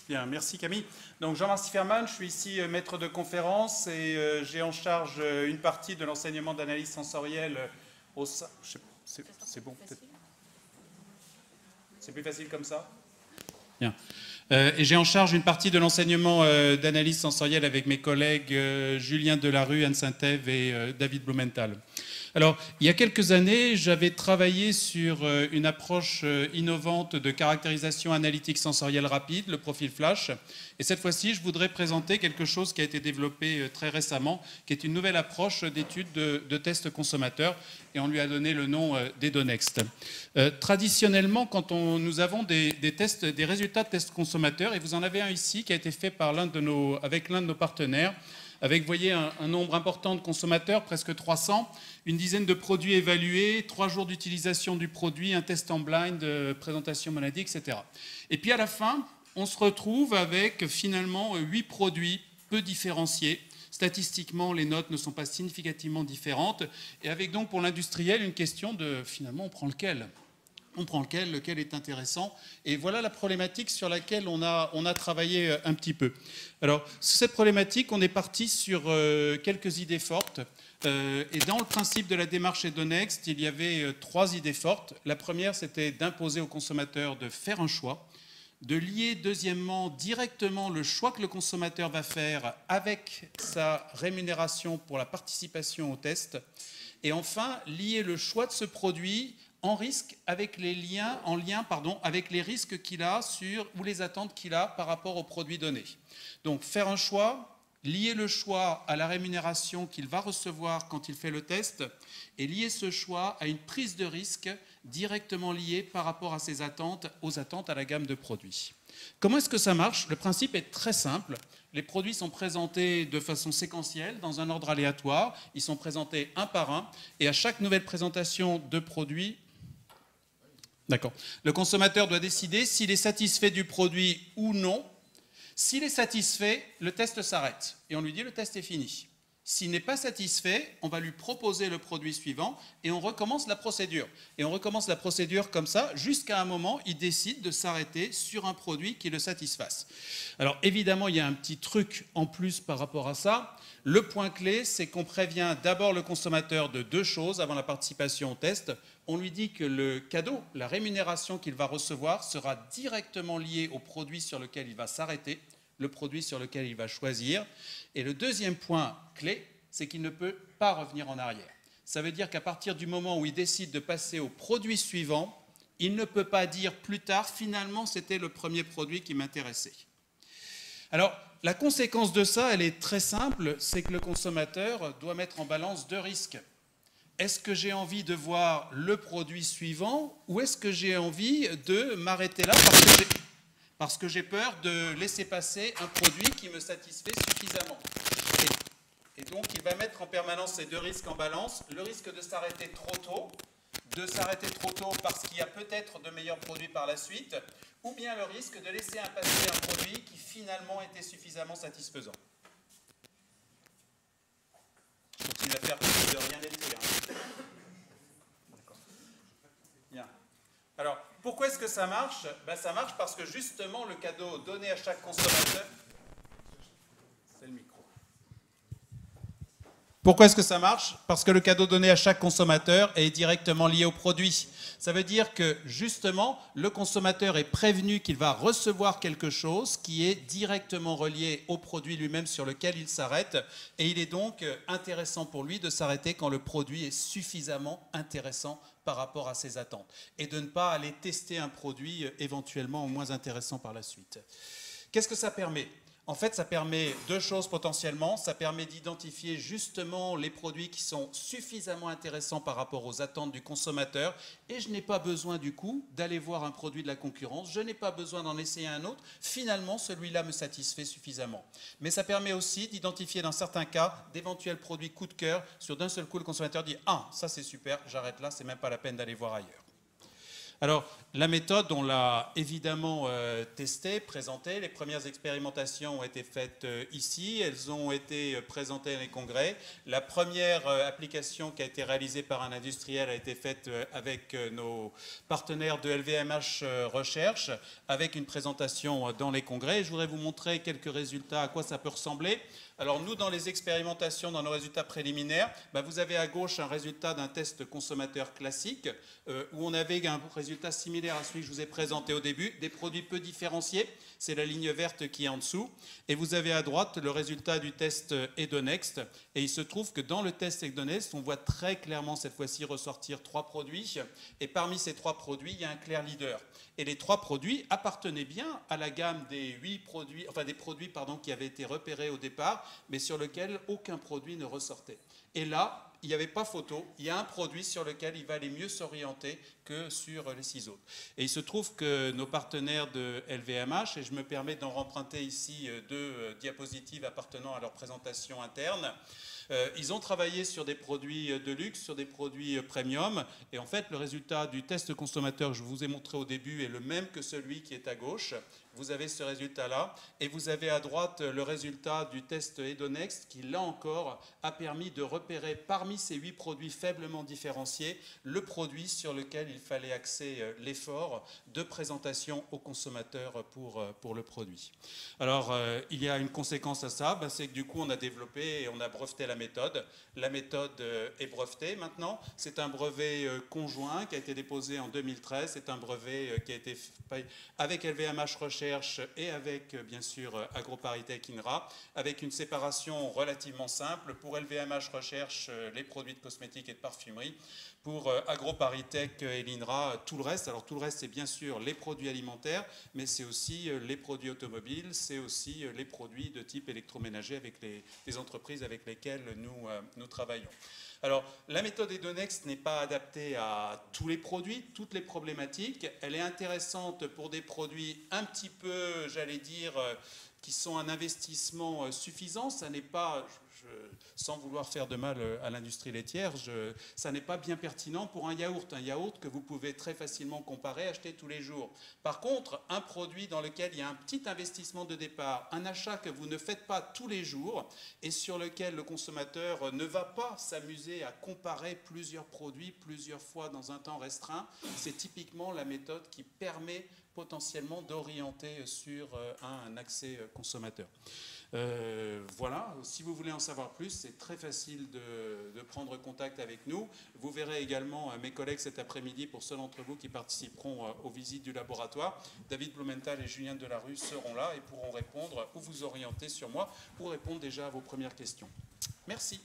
Bien, merci Camille. Donc Jean-Marc Sifferman, je suis ici maître de conférence et j'ai en charge une partie de l'enseignement d'analyse sensorielle au sein... C'est bon, peut-être. C'est plus facile comme ça? Bien. Et j'ai en charge une partie de l'enseignement d'analyse sensorielle avec mes collègues Julien Delarue, Anne Saint-Ève et David Blumenthal. Alors, il y a quelques années, j'avais travaillé sur une approche innovante de caractérisation analytique sensorielle rapide, le profil flash. Et cette fois-ci, je voudrais présenter quelque chose qui a été développé très récemment, qui est une nouvelle approche d'étude de tests consommateurs, et on lui a donné le nom d'EDONEXT. Traditionnellement, quand nous avons des résultats de tests consommateurs, et vous en avez un ici qui a été fait par avec l'un de nos partenaires, avec, vous voyez, un nombre important de consommateurs, presque 300, une dizaine de produits évalués, 3 jours d'utilisation du produit, un test en blind, présentation maladie, etc. Et puis à la fin, on se retrouve avec finalement 8 produits peu différenciés. Statistiquement, les notes ne sont pas significativement différentes. Et avec donc pour l'industriel une question de finalement on prend lequel ? On prend lequel est intéressant. Et voilà la problématique sur laquelle on a travaillé un petit peu. Alors, sur cette problématique, on est parti sur quelques idées fortes. Et dans le principe de la démarche EDONEXT, il y avait 3 idées fortes. La première, c'était d'imposer au consommateur de faire un choix, de lier, deuxièmement, directement le choix que le consommateur va faire avec sa rémunération pour la participation au test, et enfin, lier le choix de ce produit en risque avec les avec les risques qu'il a ou les attentes qu'il a par rapport au produit donné. Donc faire un choix, lier le choix à la rémunération qu'il va recevoir quand il fait le test et lier ce choix à une prise de risque directement liée par rapport à ses attentes, aux attentes à la gamme de produits. Comment est-ce que ça marche? Le principe est très simple. Les produits sont présentés de façon séquentielle, dans un ordre aléatoire. Ils sont présentés un par un. Et à chaque nouvelle présentation de produit, le consommateur doit décider s'il est satisfait du produit ou non. S'il est satisfait, le test s'arrête. Et on lui dit le test est fini. S'il n'est pas satisfait, on va lui proposer le produit suivant et on recommence la procédure. Et on recommence la procédure comme ça jusqu'à un moment, il décide de s'arrêter sur un produit qui le satisfasse. Alors évidemment, il y a un petit truc en plus par rapport à ça. Le point clé, c'est qu'on prévient d'abord le consommateur de 2 choses avant la participation au test. On lui dit que le cadeau, la rémunération qu'il va recevoir sera directement liée au produit sur lequel il va s'arrêter, le produit sur lequel il va choisir. Et le deuxième point clé, c'est qu'il ne peut pas revenir en arrière. Ça veut dire qu'à partir du moment où il décide de passer au produit suivant, il ne peut pas dire plus tard, finalement, c'était le premier produit qui m'intéressait. Alors, la conséquence de ça, elle est très simple, c'est que le consommateur doit mettre en balance 2 risques. Est-ce que j'ai envie de voir le produit suivant ou est-ce que j'ai envie de m'arrêter là parce que j'ai peur de laisser passer un produit qui me satisfait suffisamment. Et donc, il va mettre en permanence ces 2 risques en balance. Le risque de s'arrêter trop tôt parce qu'il y a peut-être de meilleurs produits par la suite, ou bien le risque de laisser passer un produit qui finalement était suffisamment satisfaisant. Je continue à faire de rien d'écrire. D'accord. Bien. Alors, pourquoi est-ce que ça marche? Ça marche parce que justement, le cadeau donné à chaque consommateur... C'est le micro. Pourquoi est-ce que ça marche? Parce que le cadeau donné à chaque consommateur est directement lié au produit. Ça veut dire que, justement, le consommateur est prévenu qu'il va recevoir quelque chose qui est directement relié au produit lui-même sur lequel il s'arrête. Et il est donc intéressant pour lui de s'arrêter quand le produit est suffisamment intéressant par rapport à ses attentes. Et de ne pas aller tester un produit éventuellement moins intéressant par la suite. Qu'est-ce que ça permet ? En fait, ça permet 2 choses potentiellement. Ça permet d'identifier justement les produits qui sont suffisamment intéressants par rapport aux attentes du consommateur. Et je n'ai pas besoin du coup d'aller voir un produit de la concurrence. Je n'ai pas besoin d'en essayer un autre. Finalement, celui-là me satisfait suffisamment. Mais ça permet aussi d'identifier dans certains cas d'éventuels produits coup de cœur. Sur d'un seul coup, le consommateur dit « Ah, ça c'est super, j'arrête là, c'est même pas la peine d'aller voir ailleurs ». Alors, la méthode, on l'a évidemment testée, présentée. Les premières expérimentations ont été faites ici. Elles ont été présentées à les congrès. La première application qui a été réalisée par un industriel a été faite avec nos partenaires de LVMH Recherche, avec une présentation dans les congrès. Je voudrais vous montrer quelques résultats, à quoi ça peut ressembler. Alors nous, dans les expérimentations, dans nos résultats préliminaires, vous avez à gauche un résultat d'un test consommateur classique, où on avait un résultat similaire à celui que je vous ai présenté au début, des produits peu différenciés, c'est la ligne verte qui est en dessous, et vous avez à droite le résultat du test Hedonext, et il se trouve que dans le test Hedonext, on voit très clairement cette fois-ci ressortir 3 produits, et parmi ces 3 produits, il y a un clair leader. Et les 3 produits appartenaient bien à la gamme des 8 produits, enfin des produits qui avaient été repérés au départ, mais sur lequel aucun produit ne ressortait. Et là, il n'y avait pas photo, il y a un produit sur lequel il va aller mieux s'orienter que sur les 6 autres. Et il se trouve que nos partenaires de LVMH, et je me permets d'en remprunter ici 2 diapositives appartenant à leur présentation interne, ils ont travaillé sur des produits de luxe, sur des produits premium, et en fait le résultat du test consommateur que je vous ai montré au début est le même que celui qui est à gauche. Vous avez ce résultat-là, et vous avez à droite le résultat du test Hedonext qui, là encore, a permis de repérer parmi ces 8 produits faiblement différenciés le produit sur lequel il fallait axer l'effort de présentation au consommateur pour le produit. Alors, il y a une conséquence à ça, c'est que du coup, on a développé et on a breveté la méthode. La méthode est brevetée maintenant. C'est un brevet conjoint qui a été déposé en 2013. C'est un brevet qui a été fait avec LVMH Recherche et avec, bien sûr, AgroParisTech INRA, avec une séparation relativement simple. Pour LVMH Recherche, les produits de cosmétiques et de parfumerie. Pour AgroParisTech et l'INRA, tout le reste. Alors tout le reste, c'est bien sûr les produits alimentaires, mais c'est aussi les produits automobiles, c'est aussi les produits de type électroménager avec les entreprises avec lesquelles nous travaillons. Alors, la méthode Hedonext n'est pas adaptée à tous les produits, toutes les problématiques. Elle est intéressante pour des produits un petit peu, j'allais dire, qui sont un investissement suffisant. Ça n'est pas, sans vouloir faire de mal à l'industrie laitière, ça n'est pas bien pertinent pour un yaourt que vous pouvez très facilement comparer, acheter tous les jours. Par contre, un produit dans lequel il y a un petit investissement de départ, un achat que vous ne faites pas tous les jours et sur lequel le consommateur ne va pas s'amuser à comparer plusieurs produits plusieurs fois dans un temps restreint, c'est typiquement la méthode qui permet potentiellement d'orienter sur un accès consommateur. Voilà, si vous voulez en savoir plus, c'est très facile de prendre contact avec nous. Vous verrez également mes collègues cet après-midi, pour ceux d'entre vous qui participeront aux visites du laboratoire. David Blumenthal et Julien Delarue seront là et pourront répondre ou vous orienter sur moi pour répondre déjà à vos premières questions. Merci.